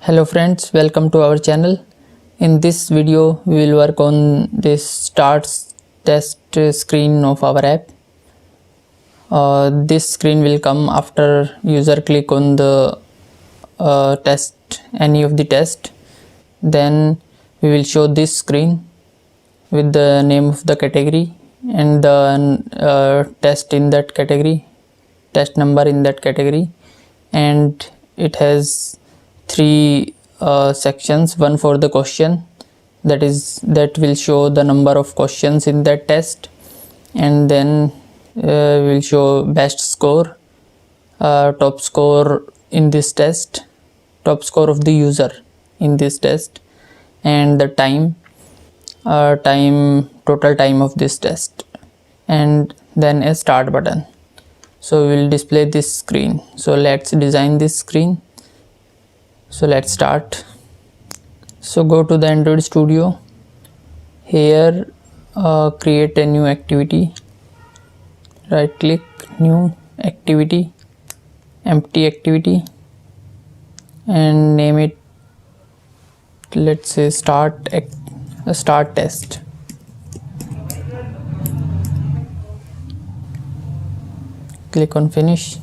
Hello friends, welcome to our channel. In this video we will work on this start test screen of our app. This screen will come after user click on the any of the test. Then we will show this screen with the name of the category and the test in that category, test number in that category, and it has three sections. One for the question, that will show the number of questions in that test, and then will show best score, top score in this test, top score of the user in this test, and the total time of this test, and then a start button. So we will display this screen. So let's design this screen. So let's start. So go to the Android Studio. Here create a new activity. Right click, new activity, empty activity, and name it, let's say start test. Click on finish.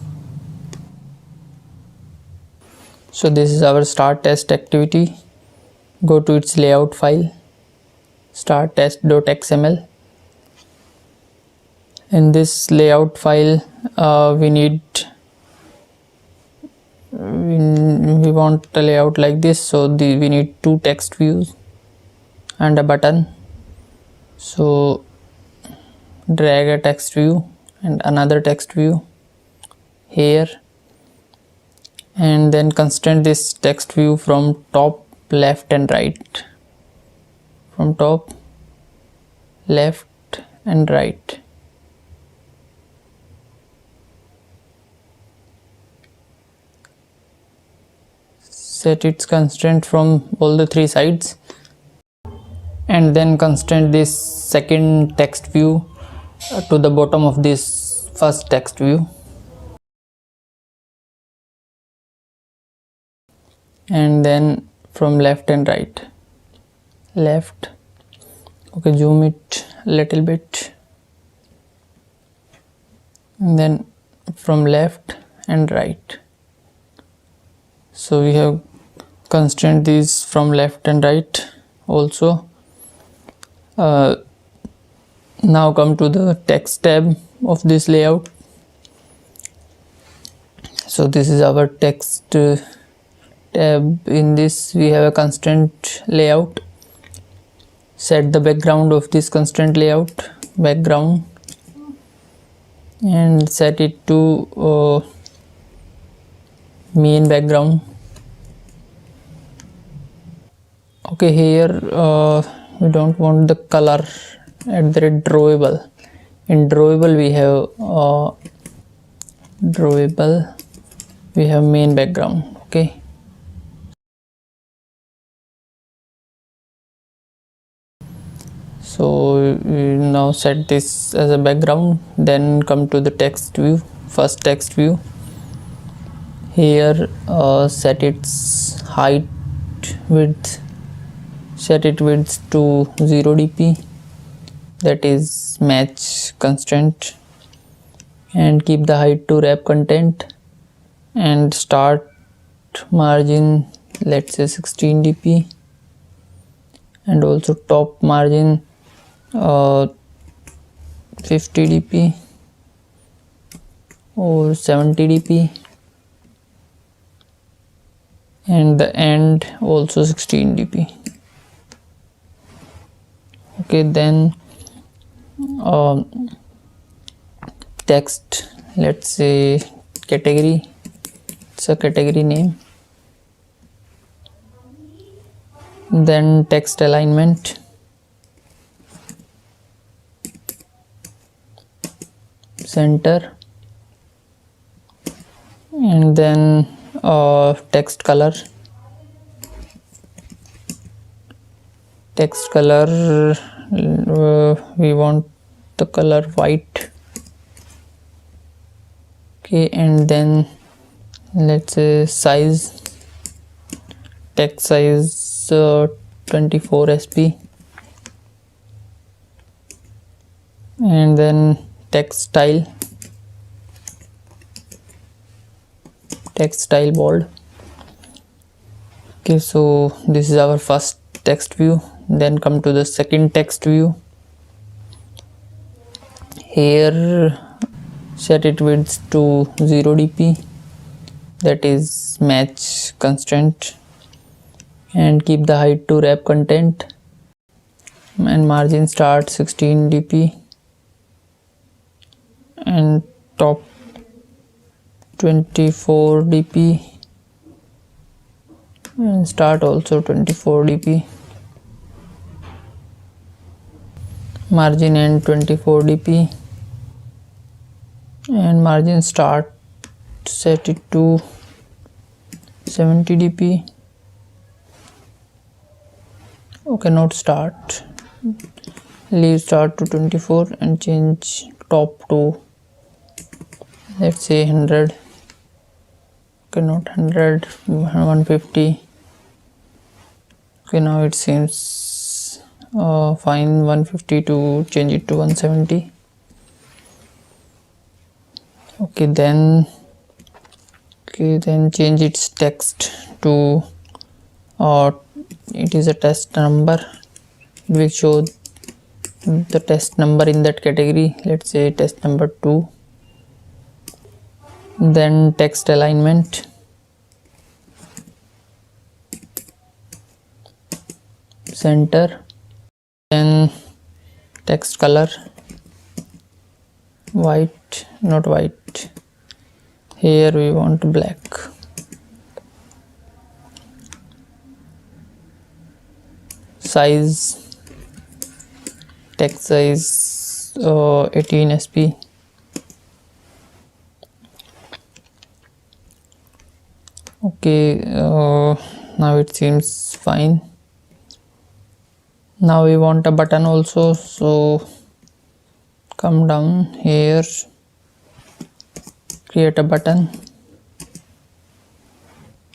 So this is our start test activity. Go to its layout file, start test.xml. In this layout file we want a layout like this. So we need two text views and a button. So drag a text view and another text view here, and then constrain this text view from top, left and right, from top, left and right. Set its constraint from all the three sides, and then constrain this second text view to the bottom of this first text view, and then from left and right. Left, okay, zoom it a little bit, and then from left and right. So we have constrained these from left and right also. Now come to the text tab of this layout. So this is our text tab. In this we have a constraint layout. Set the background of this constraint layout, background, and set it to main background. Okay, here we don't want the color at the drawable. In drawable we have main background. Okay, so we now set this as a background. Then come to the text view, first text view. Here set its height, width, set it width to 0 dp, that is match constraint, and keep the height to wrap content, and start margin, let's say 16 dp, and also top margin 50 dp or 70 dp, and the end also 16 dp. Okay, then text, let's say category, it's a category name. Then text alignment, center, and then text color. Text color, we want the color white. Okay, and then let's say size text size 24 sp, and then text style bold. Okay, so this is our first text view. Then come to the second text view. Here set it width to 0 dp, that is match constraint, and keep the height to wrap content, and margin start 16 dp, and top 24 dp, and start also 24 dp, margin end 24 dp, and margin start set it to 70 dp. Okay, not start, leave start to 24 and change top to, let's say 100. Okay, not 100, 150. Okay, now it seems fine. 150 to change it to 170. Okay, then change its text to it is a test number. It will show the test number in that category, let's say test number 2. Then text alignment, center, then text color, white, not white, here we want black. Size, text size 18 sp. Okay, now it seems fine. Now we want a button also, so come down here, create a button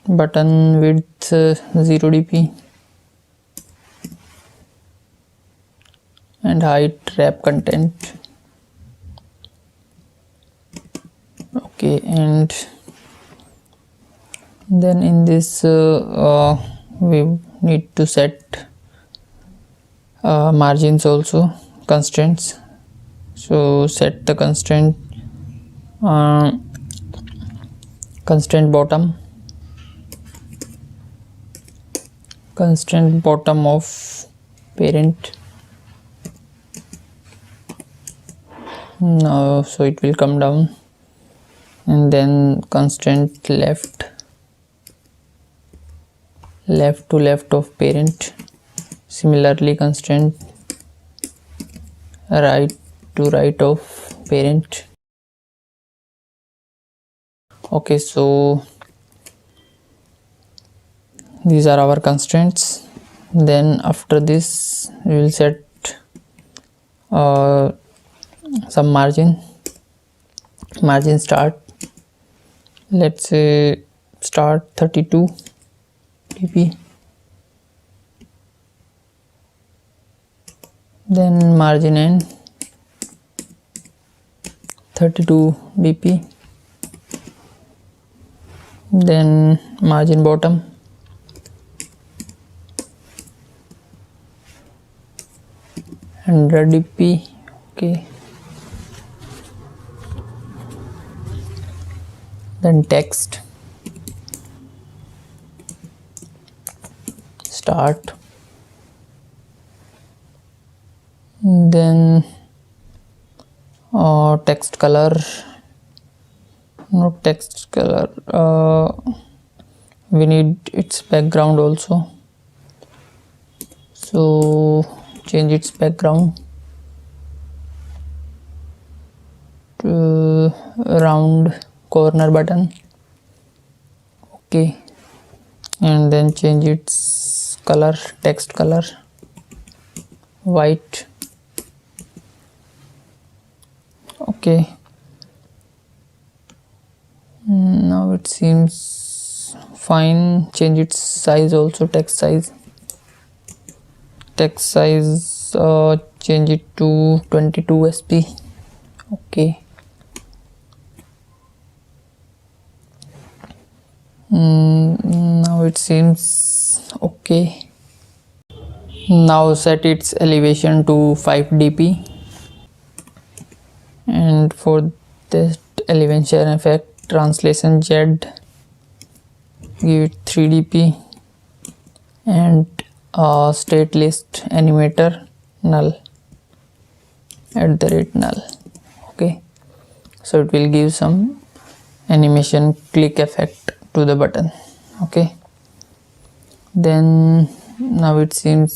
width 0 dp, and height wrap content. Okay, and then in this we need to set margins also, constraints. So set the constraint bottom of parent. Now so it will come down, and then constraint left to left of parent. Similarly constraint right to right of parent. Okay, so these are our constraints. Then after this we will set some margin start, let's say start 32 dp, then margin end 32 dp, then margin bottom 100 dp. Okay, then text start, then text color, not text color, we need its background also, so change its background to round corner button. Okay, and then change its color, text color white. Okay, now it seems fine. Change its size also, text size. Change it to 22 sp. Okay. Now it seems okay. Now set its elevation to 5 dp, and for this elevation effect, translation Z, give it 3 dp, and state list animator null @null. Okay, so it will give some animation click effect to the button. Okay, then now it seems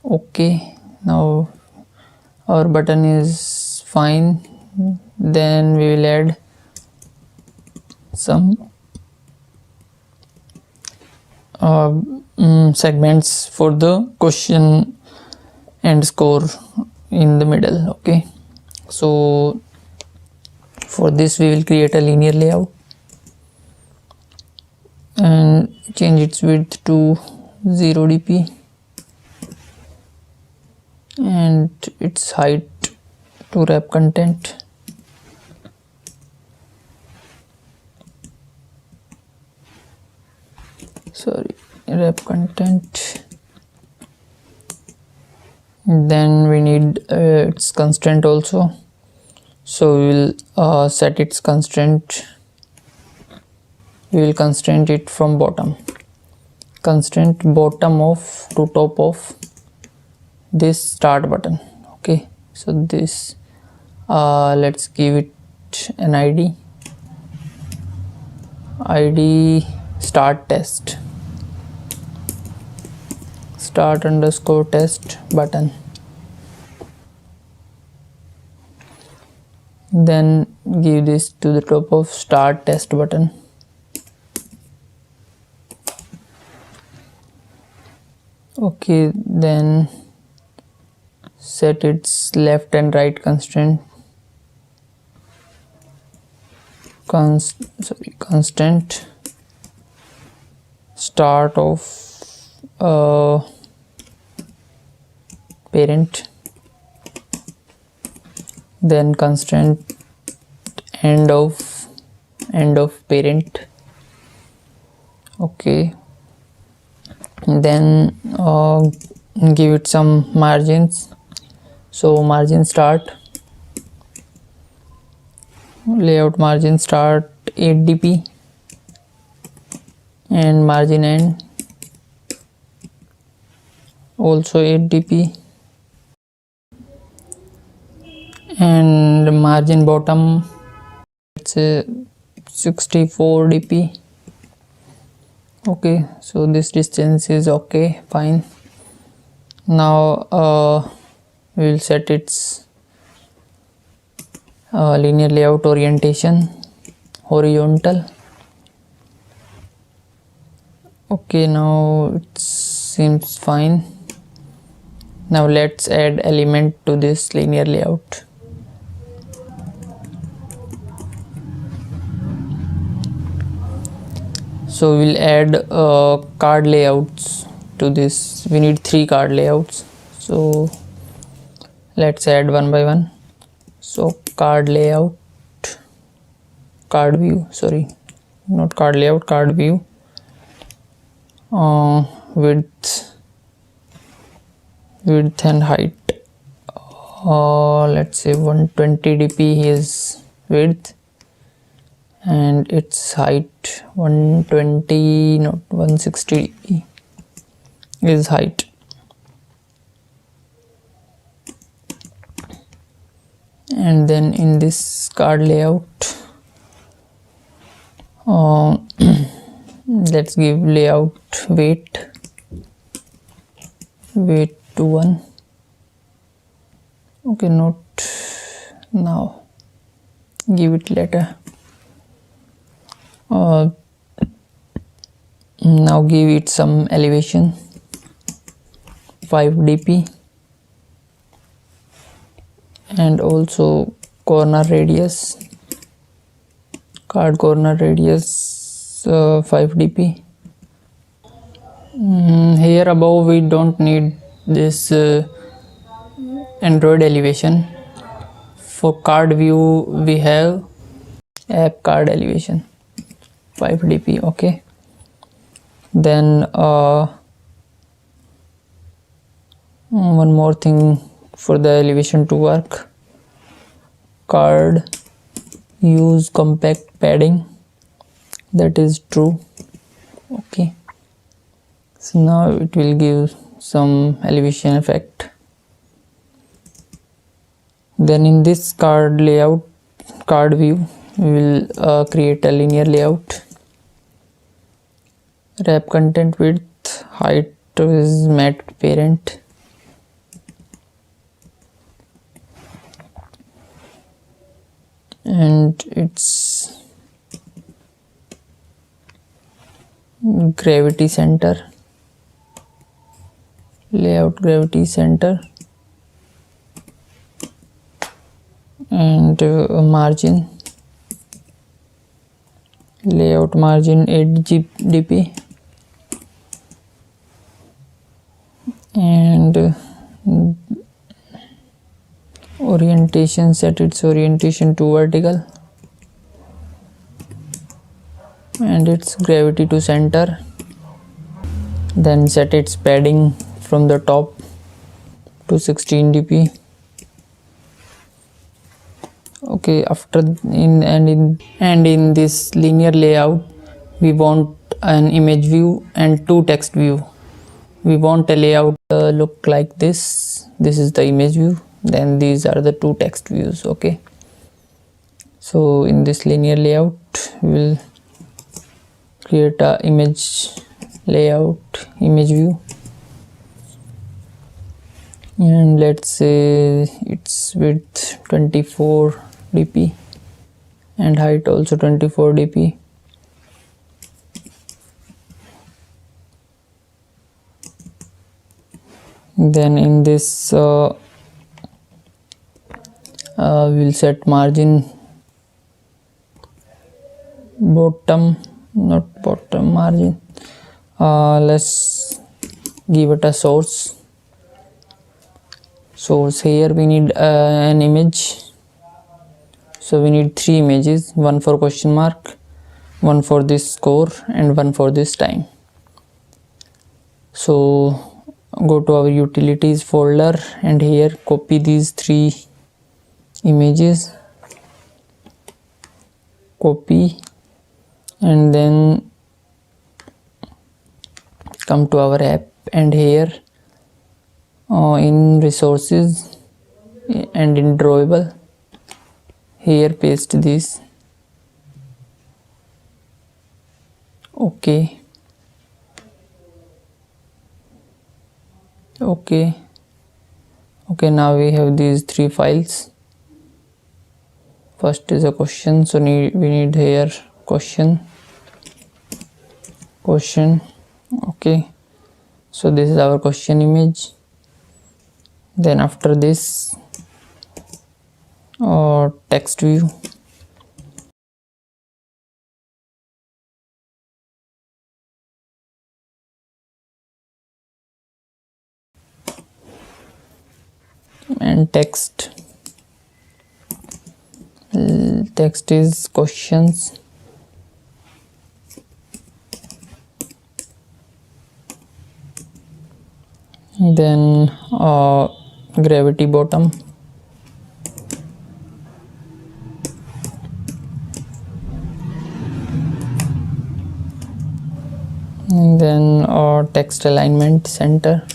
okay. Now our button is fine. Then we will add some segments for the question and score in the middle. Okay, so for this we will create a linear layout and change its width to 0 dp and its height to wrap content. Wrap content. Then we need its constraint also, so we will set its constraint. We will constraint it from bottom, constraint bottom of to top of this start button. Okay, so this let's give it an id start test, start_test button. Then give this to the top of start test button. Okay, then set its left and right constraint, constant start of parent, then constraint end of parent. Okay, then give it some margins, so margin start, layout margin start 8 dp and margin end also 8 dp, and margin bottom let's say 64 dp. Okay, so this distance is okay, fine. Now we will set its linear layout orientation horizontal. Okay, now it seems fine. Now let's add element to this linear layout. So we'll add card layouts to this. We need 3 card layouts, so let's add one by one. So card layout, card view, sorry, not card layout, card view, width and height, let's say 120 dp is width and its height 120, not 160 dp is height. And then in this card layout let's give layout weight to 1. Okay, not now, give it later. Now give it some elevation 5 dp and also corner radius, card corner radius 5 dp. Here above we don't need this Android elevation. For card view we have app card elevation 5 dp. Okay, then one more thing for the elevation to work, card use compact padding, that is true. Okay, so now it will give some elevation effect. Then in this card layout, card view, we will create a linear layout. Wrap content width, height is mat parent. And its gravity center, layout gravity center, and margin, layout margin 8 dp, and orientation, set its orientation to vertical, and its gravity to center. Then set its padding from the top to 16 dp. Okay, after in this linear layout we want an image view and two text view. We want a layout look like this. This is the image view, then these are the two text views. Okay, so in this linear layout we will create a image layout, image view, and let's say its width 24 dp and height also 24 dp. Then in this we'll set margin bottom, not bottom margin, let's give it a source. Here we need an image, so we need 3 images, one for question mark, one for this score, and one for this time. So go to our utilities folder and here copy these 3 images, copy, and then come to our app and here in resources and in drawable, here paste this. Okay, now we have these 3 files. First is a question, so we need here question. Okay, so this is our question image. Then after this text view, and text is questions. Then gravity bottom, and then text alignment center,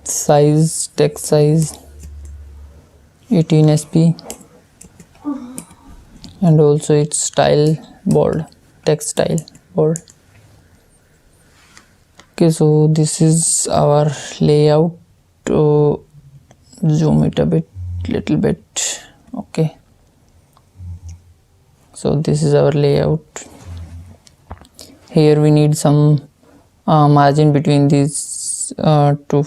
size, text size 18 sp, and also its style bold, text style bold. Okay, so this is our layout. Zoom it a little bit. Okay, so this is our layout. Here we need some margin between these two,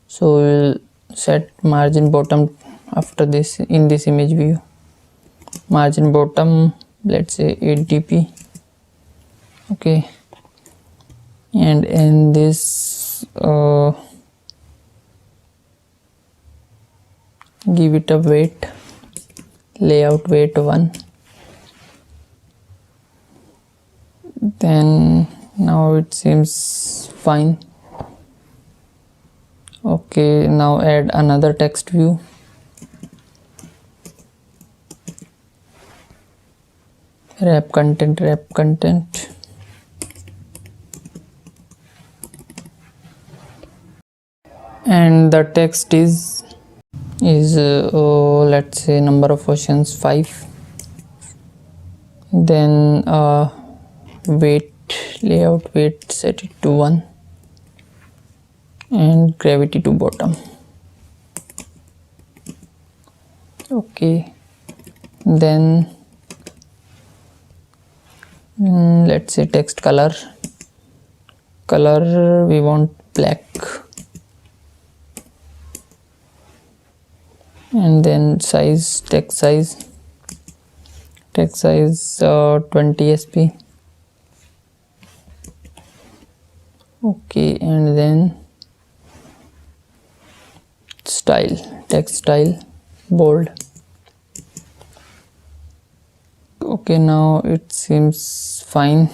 so we'll set margin bottom after this in this image view. Margin bottom, let's say 8 dp. Okay, and in this give it a weight, layout weight 1. Then now it seems fine. Okay, now add another text view. Wrap content, and the text is let's say number of oceans 5. Then weight, layout weight, set it to 1, and gravity to bottom. Okay, then let's say text color we want black, and then size, text size 20 sp. Okay, and then style, text style bold. Okay, now it seems fine.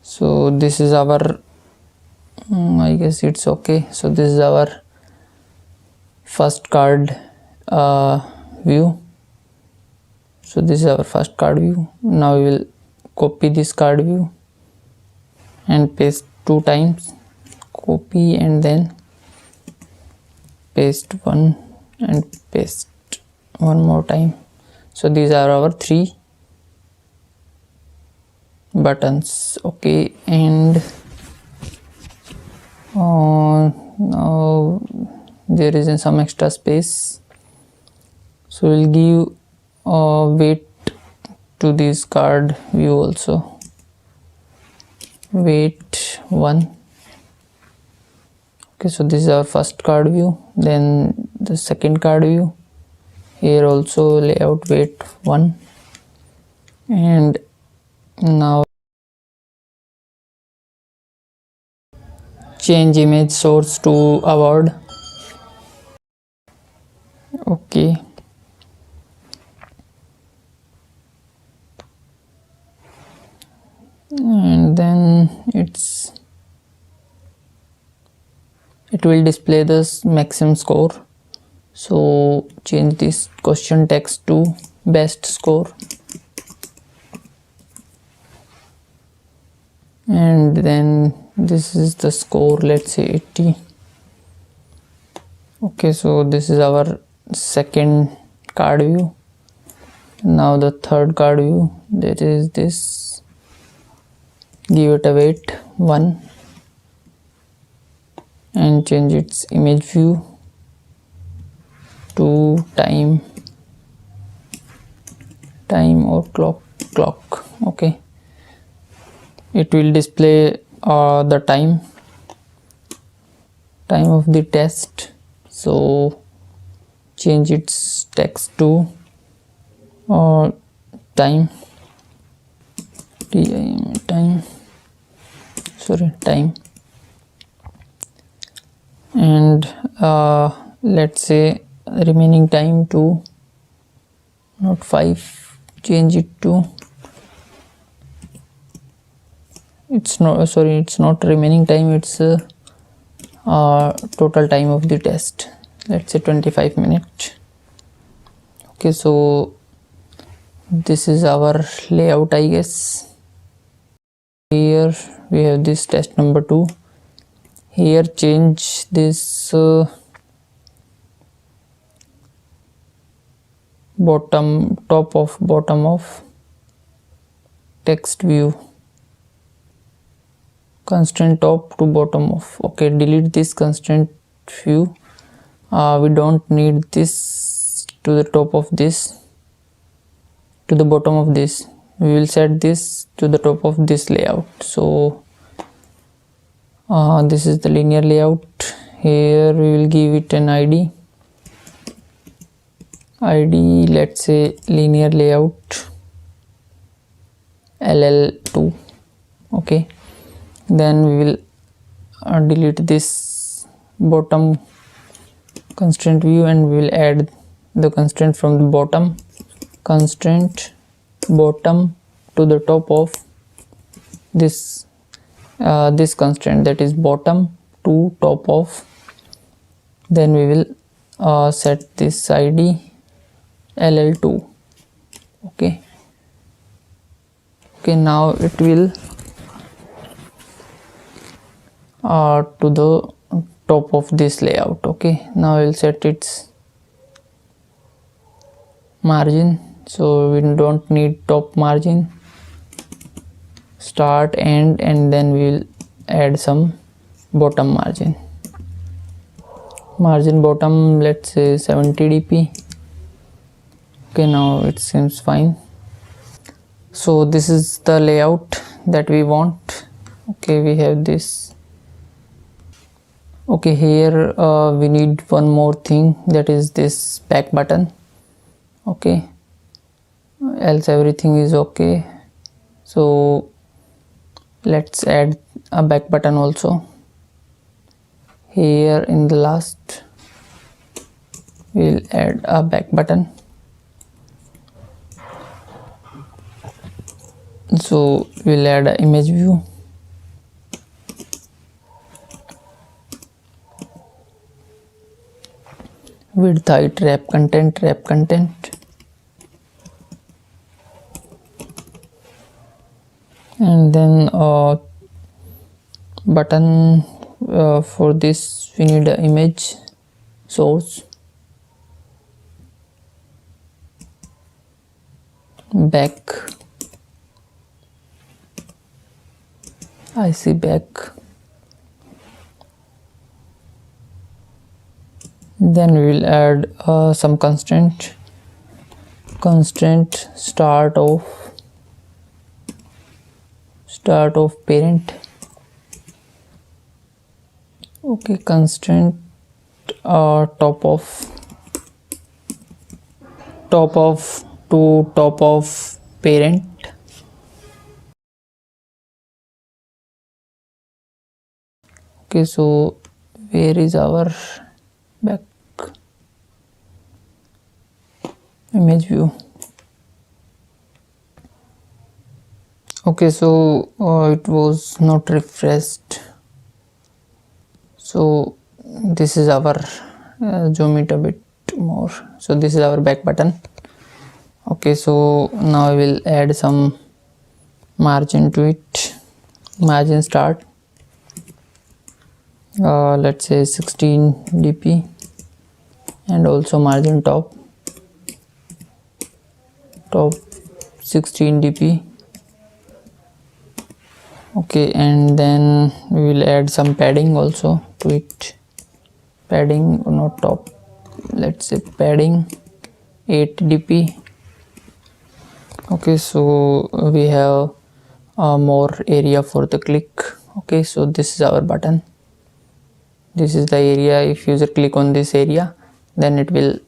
So this is our I guess it's okay. So this is our first card view. So this is our first card view. Now we will copy this card view and paste 2 times. Copy and then paste 1 and paste 1 more time. So these are our 3 buttons. Okay, and now there is some extra space, so we'll give weight to this card view also. Weight 1. Okay, so this is our first card view. Then the second card view, here also layout weight 1, and now change image source to award. Okay, and then it will display this maximum score. So change this question text to best score, and then this is the score, let's say 80. Okay, so this is our second card view. Now the third card view, that is this. Give it a weight 1 and change its image view to time or clock. Okay, it will display the time of the test. So change its text to time, time, and let's say remaining time to not 5, change it to it's not remaining time, it's total time of the test, let's say 25 minutes. Okay, so this is our layout, I guess. Here we have this test number 2. Here change this top of bottom of text view, constraint top to bottom of. Okay, delete this constraint view. We don't need this to the top of this, to the bottom of this. We will set this to the top of this layout. So this is the linear layout. Here we will give it an ID. id, let's say linear layout ll2. okay, then we will delete this bottom constraint view and we will add the constraint from the bottom, constraint bottom to the top of this this constraint, that is bottom to top of. Then we will set this id ll2. okay, now it will to the top of this layout. okay, now we'll set its margin, so we don't need top margin, start, end, and then we will add some bottom margin bottom, let's say 70 dp. okay, now it seems fine. So this is the layout that we want. okay, we have this. okay, here we need one more thing, that is this back button. okay, else everything is okay. So let's add a back button also. Here in the last we'll add a back button. So we'll add an image view. Width, height, wrap content, and then button. For this we need an image source, back, I see back. Then we will add some constraint start of parent. okay, constraint top of to top of parent. okay, so where is our back image view? okay, so it was not refreshed. So this is our zoom it a bit more. So this is our back button. okay, so now I will add some margin to it. Margin start, let's say 16 dp, and also margin top 16 dp. okay, and then we will add some padding also to it. Padding, not top, let's say padding 8 dp. okay, so we have more area for the click. okay, so this is our button, this is the area. If user click on this area, then it will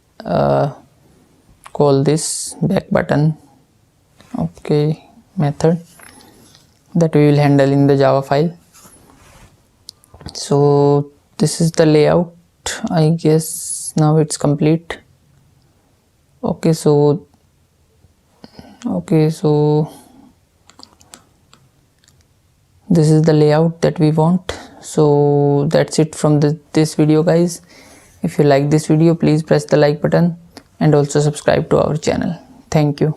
call this back button okay method that we will handle in the Java file. So this is the layout, I guess. Now it's complete. okay, so this is the layout that we want. So that's it from this video, guys. If you like this video, please press the like button and also subscribe to our channel. Thank you.